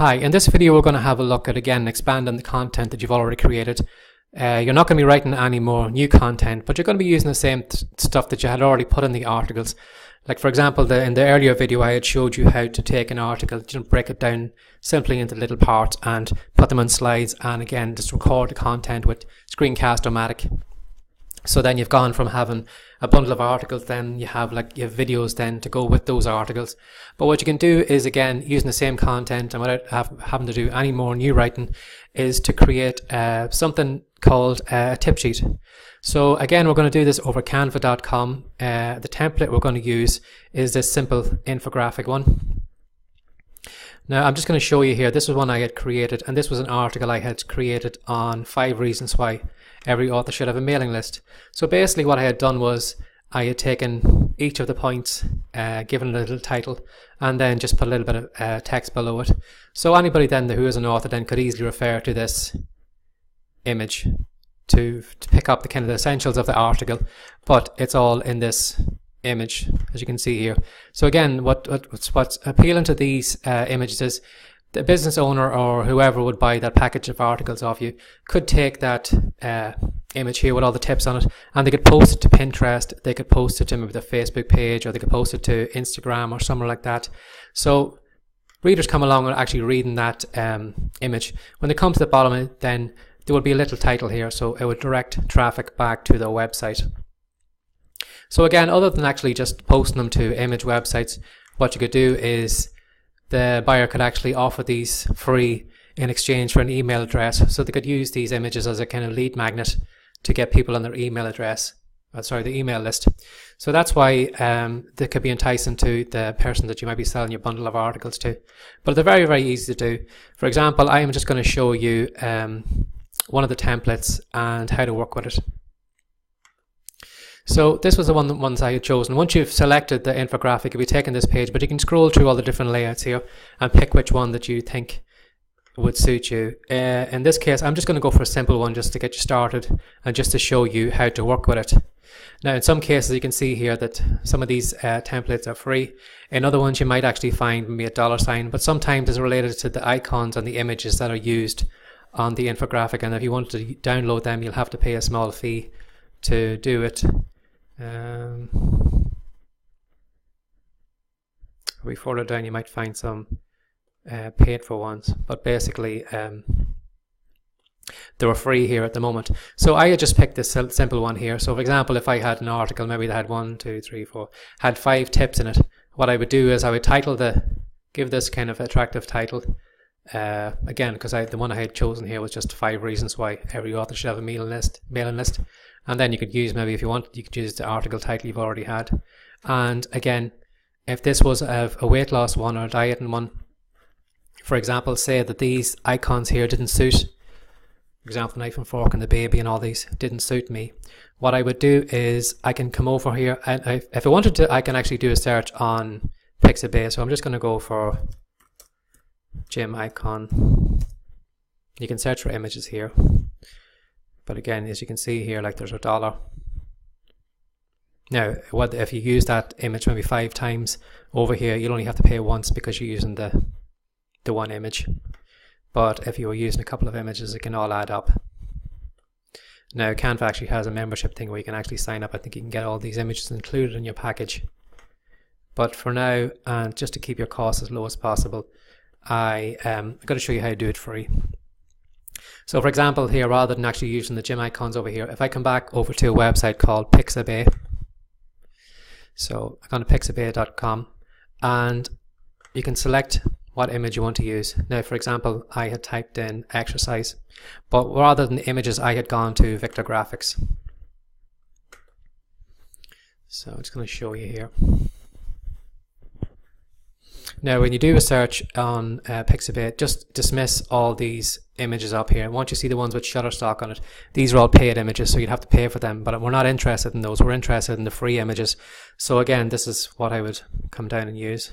Hi, in this video we're going to have a look at, again, expanding the content that you've already created. You're not going to be writing any more new content, but you're going to be using the same stuff that you had already put in the articles. Like, for example, in the earlier video I had showed you how to take an article, break it down simply into little parts and put them on slides, and again just record the content with Screencast-O-Matic. So then you've gone from having a bundle of articles, then you have videos then to go with those articles. But what you can do is, again, using the same content and without having to do any more new writing, is to create something called a tip sheet. So again, we're going to do this over canva.com. The template we're going to use is this simple infographic one. Now I'm just going to show you here, this was one I had created, and this was an article I had created on 5 reasons why every author should have a mailing list. So basically what I had done was I had taken each of the points, given a little title, and then just put a little bit of text below it. So anybody then who is an author then could easily refer to this image to pick up the kind of the essentials of the article, but it's all in this image, as you can see here. So again, what's appealing to these images is the business owner or whoever would buy that package of articles off you could take that image here with all the tips on it, and they could post it to Pinterest, they could post it to maybe the Facebook page, or they could post it to Instagram or somewhere like that. So readers come along and actually reading that image. When they come to the bottom, then there would be a little title here, so it would direct traffic back to the website. So again, other than actually just posting them to image websites, what you could do is the buyer could actually offer these free in exchange for an email address. So they could use these images as a kind of lead magnet to get people on their email address, the email list. So that's why they could be enticing to the person that you might be selling your bundle of articles to. But they're very, very easy to do. For example, I am just going to show you one of the templates and how to work with it. So this was the ones I had chosen. Once you've selected the infographic, you'll be taking this page, but you can scroll through all the different layouts here and pick which one that you think would suit you. In this case, I'm just going to go for a simple one just to get you started and just to show you how to work with it. Now, in some cases, you can see here that some of these templates are free. In other ones, you might actually find maybe a $sign, but sometimes it's related to the icons and the images that are used on the infographic, and if you want to download them, you'll have to pay a small fee to do it. Further down you might find some paid for ones, but basically they were free here at the moment. So I had just picked this simple one here. So for example, if I had an article maybe that had had 5 tips in it, what I would do is I would give this kind of attractive title, again, because the one I had chosen here was just 5 reasons why every author should have a mailing list. And then you could use, maybe if you want, you could use the article title you've already had. And again, if this was a weight loss one or a dieting one, for example, say that these icons here didn't suit, for example, knife and fork and the baby and all these didn't suit me, what I would do is I can come over here, and if I wanted to, I can actually do a search on Pixabay. So I'm just going to go for gym icon. You can search for images here. But again, as you can see here, there's $1. Now, if you use that image maybe 5 times over here, you'll only have to pay once because you're using the one image. But if you were using a couple of images, it can all add up. Now, Canva actually has a membership thing where you can actually sign up. I think you can get all these images included in your package. But for now, and just to keep your costs as low as possible, I'm going to show you how to do it free. So for example here, rather than actually using the gym icons over here, if I come back over to a website called Pixabay, so I'm going to pixabay.com, and you can select what image you want to use. Now for example, I had typed in exercise, but rather than the images, I had gone to Victor Graphics. So I'm just going to show you here. Now when you do a search on Pixabay, just dismiss all these images up here. Once you see the ones with Shutterstock on it, these are all paid images, so you'd have to pay for them, but we're not interested in those. We're interested in the free images. So again, this is what I would come down and use.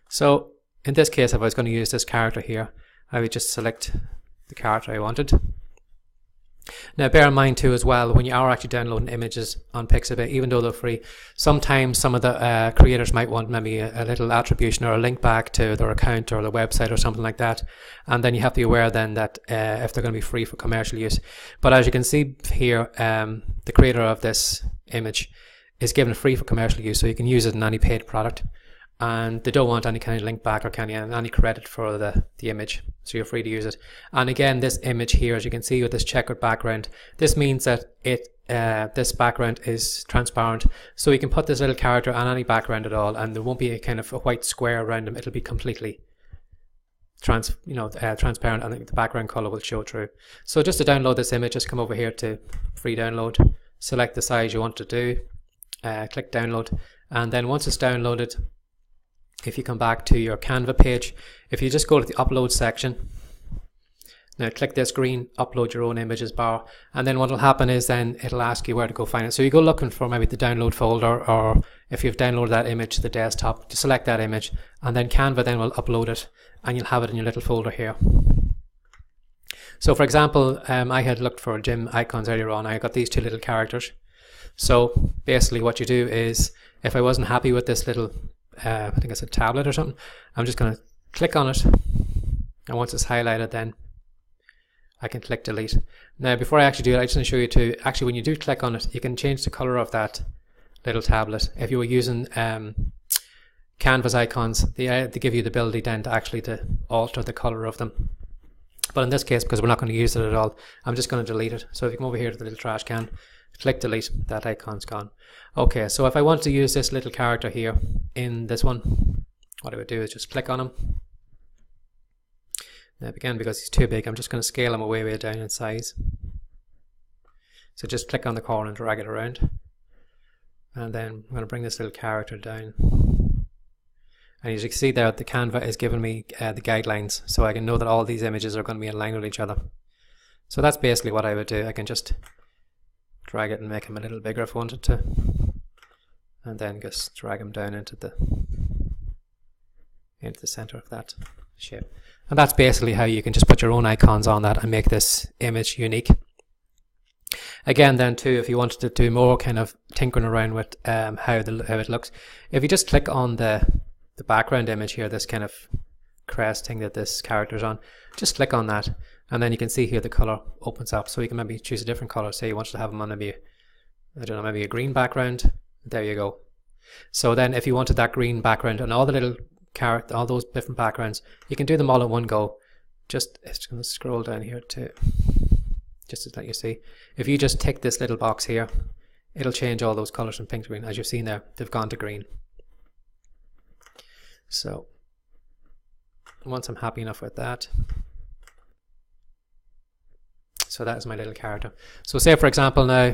So in this case, if I was going to use this character here, I would just select the character I wanted. Now, bear in mind too as well, when you are actually downloading images on Pixabay, even though they're free, sometimes some of the creators might want maybe a little attribution or a link back to their account or their website or something like that. And then you have to be aware then that if they're going to be free for commercial use. But as you can see here, the creator of this image is given it free for commercial use, so you can use it in any paid product. And they don't want any kind of link back or any credit for the image, so you're free to use it. And again, this image here, as you can see with this checkered background, this means that this background is transparent, so you can put this little character on any background at all, and there won't be a kind of a white square around them. It'll be completely transparent, and the background color will show through. So just to download this image, just come over here to free download, select the size you want to do, click download, and then once it's downloaded, if you come back to your Canva page, if you just go to the upload section, now click this green upload your own images bar, and then what will happen is then it'll ask you where to go find it. So you go looking for maybe the download folder, or if you've downloaded that image to the desktop, just select that image, and then Canva then will upload it, and you'll have it in your little folder here. So for example, I had looked for gym icons earlier on. I got these two little characters. So basically what you do is, if I wasn't happy with this little I think it's a tablet or something, I'm just going to click on it, and once it's highlighted then I can click delete. Now before I actually do it, I just want to show you too, actually when you do click on it, you can change the color of that little tablet. If you were using canvas icons, they give you the ability then to actually alter the color of them. But in this case, because we're not going to use it at all, I'm just going to delete it. So if you come over here to the little trash can, click delete, that icon's gone. Okay, so if I want to use this little character here in this one, what I would do is just click on him. Now again, because he's too big, I'm just going to scale him way down in size. So just click on the corner and drag it around. And then I'm going to bring this little character down. And as you can see there, the Canva is giving me the guidelines, so I can know that all these images are going to be in line with each other. So that's basically what I would do. I can just drag it and make him a little bigger if I wanted to, and then just drag him down into the center of that shape. And that's basically how you can just put your own icons on that and make this image unique. Again then too, if you wanted to do more kind of tinkering around with how it looks, if you just click on the background image here, this kind of crest thing that this character's on, just click on that, and then you can see here the color opens up, so you can maybe choose a different color. Say you wanted to have them on maybe, I don't know, maybe a green background. There you go. So then if you wanted that green background and all the little character, all those different backgrounds, you can do them all at one go. It's going to scroll down here to just to let you see. If you just tick this little box here, it'll change all those colors from pink to green. As you've seen there, they've gone to green. So once I'm happy enough with that, so that is my little character. So say for example now, I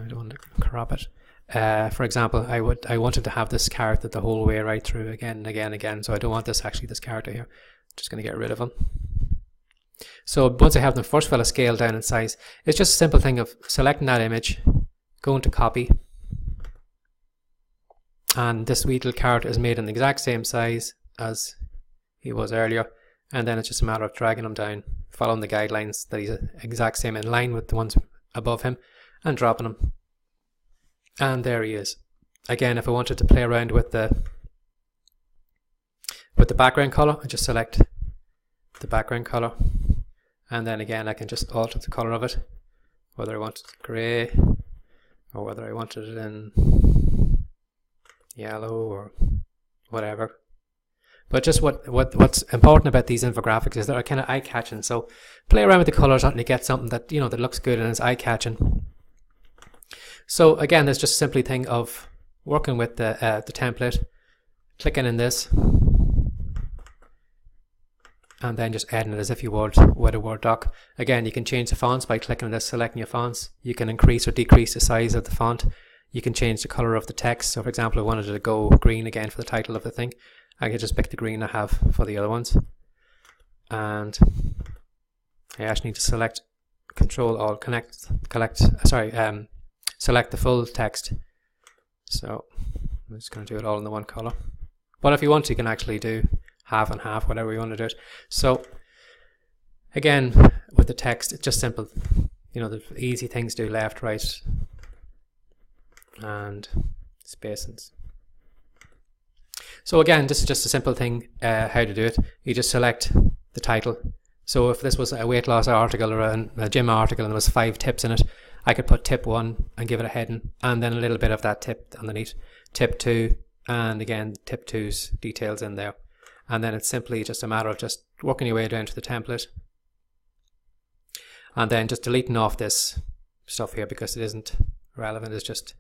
don't want to crop it. For example, I wanted to have this character the whole way right through again and again and again. So I don't want this character here. I'm just going to get rid of him. So once I have them, first of all, I scale down in size. It's just a simple thing of selecting that image, going to copy, and this wee little character is made in the exact same size as he was earlier, and then it's just a matter of dragging him down, following the guidelines that he's exact same in line with the ones above him, and dropping him, and there he is. Again, if I wanted to play around with the background color, I just select the background color, and then again I can just alter the color of it, whether I want it grey or whether I wanted it in yellow or whatever. But just what's important about these infographics is they're kind of eye-catching. So play around with the colors until you get something that that looks good and is eye-catching. So again, there's just simply thing of working with the template, clicking in this, and then just adding it as if you would with a Word doc. Again, you can change the fonts by clicking on this, selecting your fonts. You can increase or decrease the size of the font. You can change the color of the text. So for example, I wanted it to go green again for the title of the thing, I could just pick the green I have for the other ones. And I actually need to select select the full text. So I'm just going to do it all in the one color. But if you want to, you can actually do half and half, whatever you want to do it. So again, with the text, it's just simple. you know, the easy things to do: left, right, and spacings. So again, this is just a simple thing how to do it. You just select the title. So if this was a weight loss article or a gym article and there was 5 tips in it, I could put tip 1 and give it a heading, and then a little bit of that tip underneath. Tip 2, and again tip 2's details in there. And then it's simply just a matter of just working your way down to the template, and then just deleting off this stuff here because it isn't relevant. It's just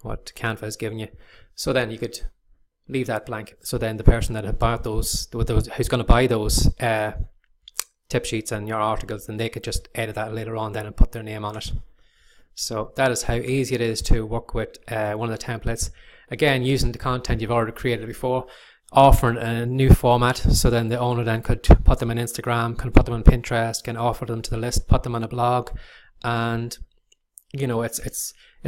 what Canva is giving you. So then you could leave that blank. So then the person that had bought those who's going to buy those tip sheets and your articles, then they could just edit that later on then and put their name on it. So that is how easy it is to work with one of the templates. Again, using the content you've already created before, offering a new format, so then the owner then could put them on Instagram, can put them on Pinterest, can offer them to the list, put them on a blog, and you know, it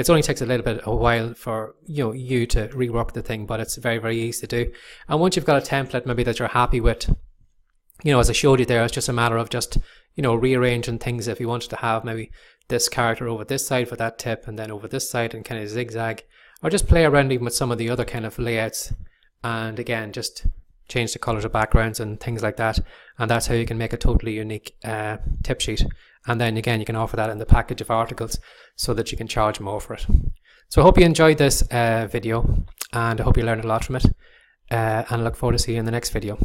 only takes a little bit a while for you to rework the thing, but it's very, very easy to do. And once you've got a template maybe that you're happy with, you know, as I showed you there, it's just a matter of just, you know, rearranging things. If you wanted to have maybe this character over this side for that tip, and then over this side and kind of zigzag, or just play around even with some of the other kind of layouts, and again just change the colors of backgrounds and things like that, and that's how you can make a totally unique tip sheet. And then again, you can offer that in the package of articles so that you can charge more for it. So I hope you enjoyed this video, and I hope you learned a lot from it, and I look forward to seeing you in the next video.